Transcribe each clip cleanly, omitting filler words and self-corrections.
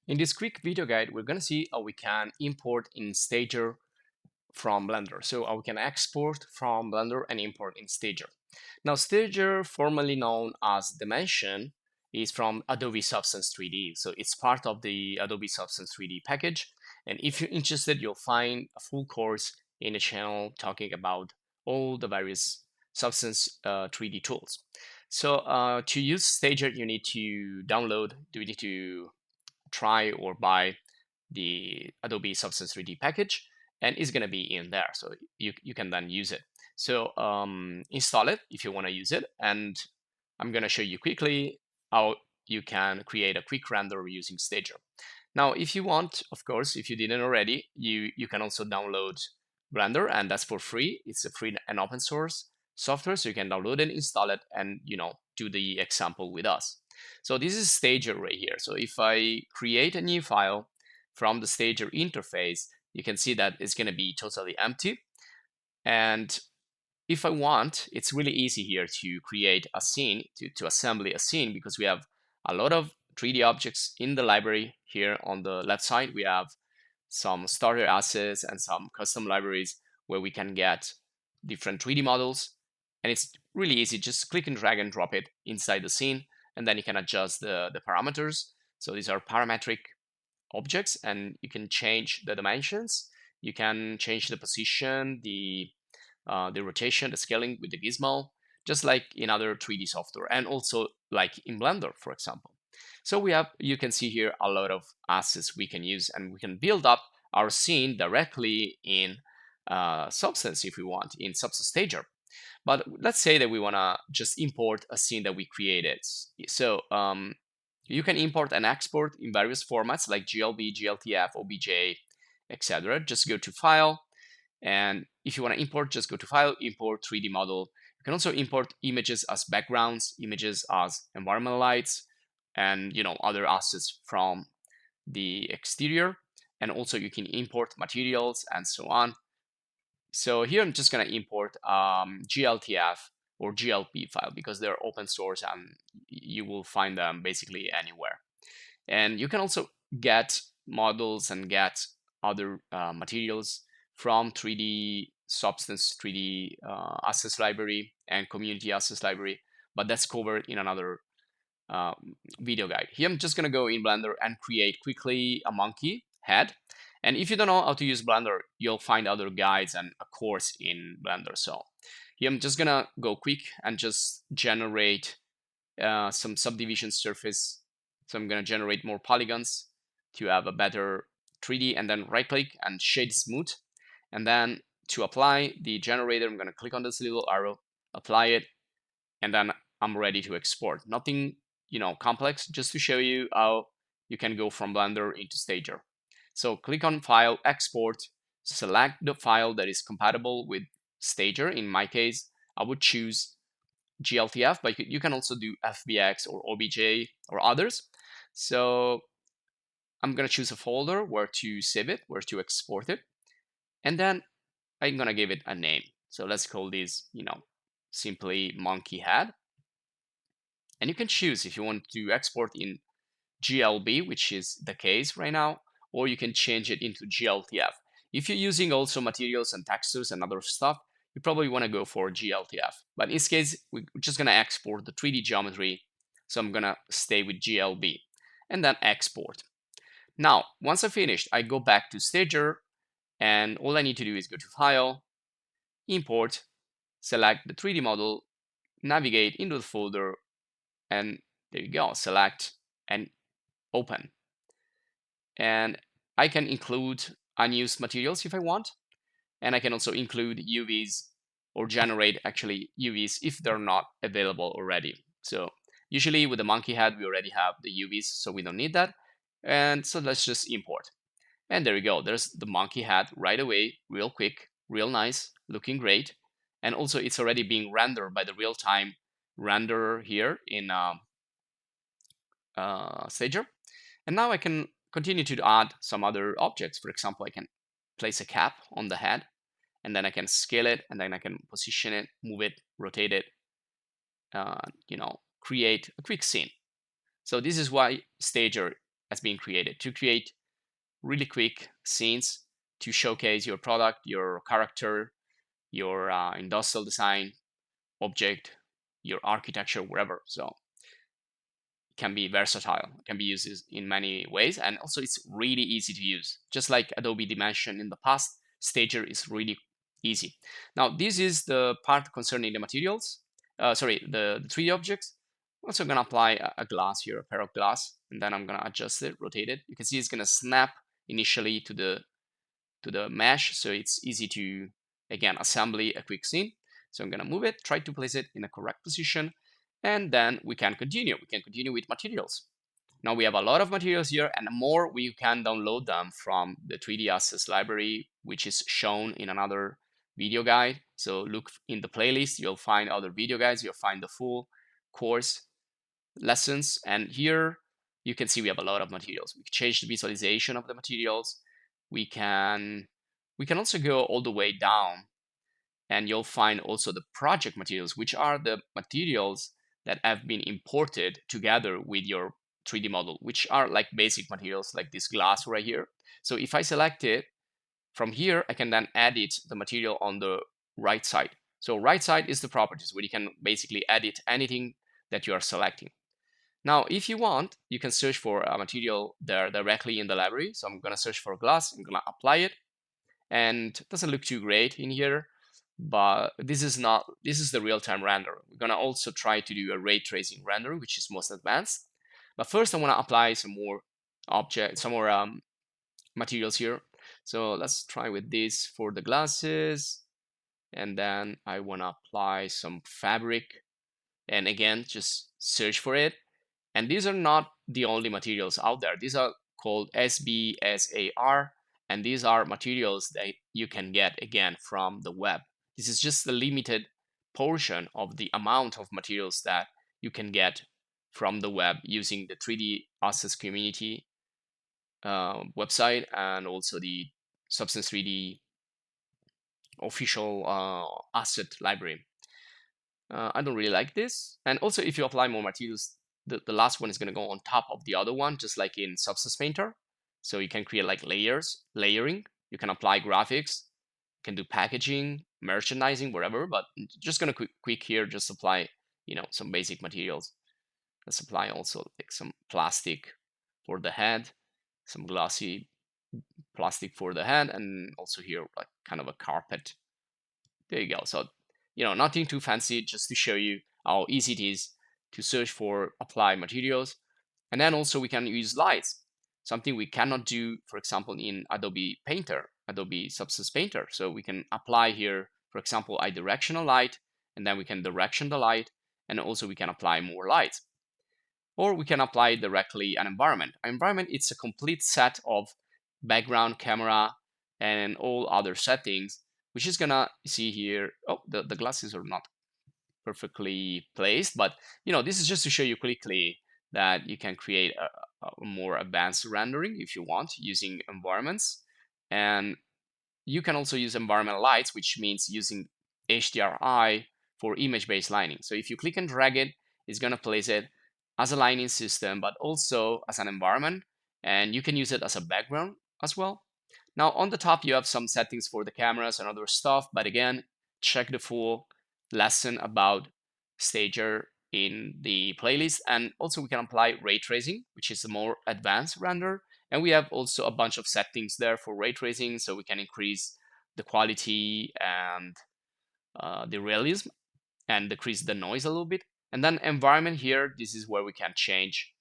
In this quick video guide, we're going to see how we can import in Stager from Blender. So how we can export from Blender and import in Stager. Now, Stager, formerly known as Dimension, is from Adobe Substance 3D. So it's part of the Adobe Substance 3D package. And if you're interested, you'll find a full course in the channel talking about all the various Substance 3D tools. So to use Stager, you need to try or buy the Adobe Substance 3D package, and it's going to be in there. So you can then use it. So install it if you want to use it. And I'm going to show you quickly how you can create a quick render using Stager. Now, if you want, of course, if you didn't already, you can also download Blender, and that's for free. It's a free and open source software, so you can download and install it and do the example with us. So this is Stager right here. So if I create a new file from the Stager interface, you can see that it's going to be totally empty. And if I want, it's really easy here to create a scene, to assemble a scene, because we have a lot of 3D objects in the library. Here on the left side, we have some starter assets and some custom libraries where we can get different 3D models. And it's really easy, just click and drag and drop it inside the scene, and then you can adjust the parameters. So these are parametric objects, and you can change the dimensions. You can change the position, the rotation, the scaling with the gizmo, just like in other 3D software, and also like in Blender, for example. So you can see here a lot of assets we can use, and we can build up our scene directly in Substance if we want, in Substance Stager. But let's say that we want to just import a scene that we created. So you can import and export in various formats like GLB, GLTF, OBJ, etc. Just go to File, and if you want to import, just go to File, Import 3D Model. You can also import images as backgrounds, images as environmental lights, and other assets from the exterior. And also you can import materials and so on. So here I'm just going to import GLTF or GLP file because they're open source and you will find them basically anywhere. And you can also get models and get other materials from 3D Substance 3D Assets Library and Community Assets Library, but that's covered in another video guide. Here I'm just going to go in Blender and create quickly a monkey head. And if you don't know how to use Blender, you'll find other guides and a course in Blender. So here I'm just going to go quick and just generate some subdivision surface. So I'm going to generate more polygons to have a better 3D, and then right click and shade smooth. And then to apply the generator, I'm going to click on this little arrow, apply it, and then I'm ready to export. Nothing complex, just to show you how you can go from Blender into Stager. So click on File, Export, select the file that is compatible with Stager. In my case, I would choose GLTF, but you can also do FBX or OBJ or others. So I'm going to choose a folder where to save it, where to export it. And then I'm going to give it a name. So let's call this, simply monkey head. And you can choose if you want to export in GLB, which is the case right now, or you can change it into GLTF. If you're using also materials and textures and other stuff, you probably want to go for GLTF. But in this case, we're just going to export the 3D geometry. So I'm going to stay with GLB and then export. Now, once I finished, I go back to Stager, and all I need to do is go to File, Import, select the 3D model, navigate into the folder, and there you go, select and open. And I can include unused materials if I want, and I can also include UVs or generate actually UVs if they're not available already. So usually with the monkey head, we already have the UVs, so we don't need that. And so let's just import. And there you go, there's the monkey head right away, real quick, real nice, looking great. And also it's already being rendered by the real-time renderer here in Stager. And now I can continue to add some other objects. For example, I can place a cap on the head, and then I can scale it, and then I can position it, move it, rotate it, create a quick scene. So this is why Stager has been created to create really quick scenes to showcase your product, your character, your industrial design, object, your architecture, wherever. So can be versatile, can be used in many ways, and also it's really easy to use. Just like Adobe Dimension in the past, Stager is really easy. Now, this is the part concerning the materials, sorry, the 3D objects. I'm also gonna apply a glass here, a pair of glass, and then I'm gonna adjust it, rotate it. You can see it's gonna snap initially to the mesh, so it's easy to, again, assembly a quick scene. So I'm gonna move it, try to place it in a correct position, and then we can continue. We can continue with materials. Now we have a lot of materials here, and more we can download them from the 3D Assets library, which is shown in another video guide. So look in the playlist, you'll find other video guides, you'll find the full course lessons, and here you can see we have a lot of materials. We can change the visualization of the materials. We can also go all the way down, and you'll find also the project materials, which are the materials that have been imported together with your 3D model, which are like basic materials like this glass right here. So if I select it from here, I can then edit the material on the right side. So right side is the properties where you can basically edit anything that you are selecting. Now, if you want, you can search for a material there directly in the library. So I'm going to search for glass. I'm going to apply it. And it doesn't look too great in here, but this is the real-time render. We're going to also try to do a ray tracing render, which is most advanced. But first, I want to apply some more materials here. So let's try with this for the glasses. And then I want to apply some fabric. And again, just search for it. And these are not the only materials out there. These are called SBSAR, and these are materials that you can get, again, from the web. This is just the limited portion of the amount of materials that you can get from the web using the 3D Assets community website, and also the Substance 3D official asset library. I don't really like this. And also, if you apply more materials, the last one is going to go on top of the other one, just like in Substance Painter. So you can create like layering. You can apply graphics, you can do packaging, merchandising, whatever. But just going to quick here, just apply, some basic materials. Let's apply also like some plastic for the head, some glossy plastic for the head, and also here like kind of a carpet. There you go. So, nothing too fancy, just to show you how easy it is to search for apply materials. And then also we can use lights, something we cannot do, for example, in Adobe Painter, Adobe Substance Painter. So we can apply here, for example, a directional light, and then we can direction the light, and also we can apply more lights. Or we can apply directly an environment. An environment, it's a complete set of background, camera, and all other settings, which is gonna see here. Oh, the glasses are not perfectly placed, but this is just to show you quickly that you can create a more advanced rendering if you want using environments. And you can also use environmental lights, which means using HDRI for image-based lighting. So if you click and drag it, it's gonna place it as a lighting system, but also as an environment, and you can use it as a background as well. Now on the top, you have some settings for the cameras and other stuff, but again, check the full lesson about Stager in the playlist. And also we can apply ray tracing, which is a more advanced render. And we have also a bunch of settings there for ray tracing, so we can increase the quality and the realism and decrease the noise a little bit. And then environment here, this is where we can change.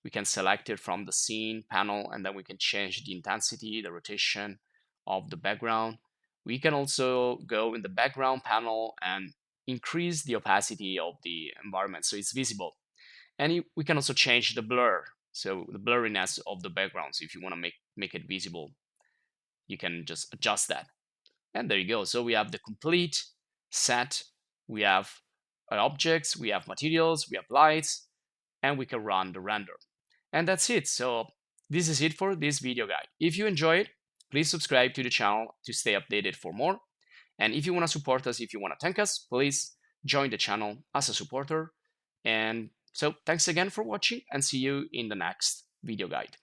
We can select it from the scene panel, and then we can change the intensity, the rotation of the background. We can also go in the background panel and increase the opacity of the environment so it's visible. And we can also change the blur, so the blurriness of the background. So if you want to make it visible, you can just adjust that. And there you go. So we have the complete set. We have objects, we have materials, we have lights, and we can run the render. And that's it. So this is it for this video guide. If you enjoy it, please subscribe to the channel to stay updated for more. And if you want to support us, if you want to thank us, please join the channel as a supporter. And so thanks again for watching, and see you in the next video guide.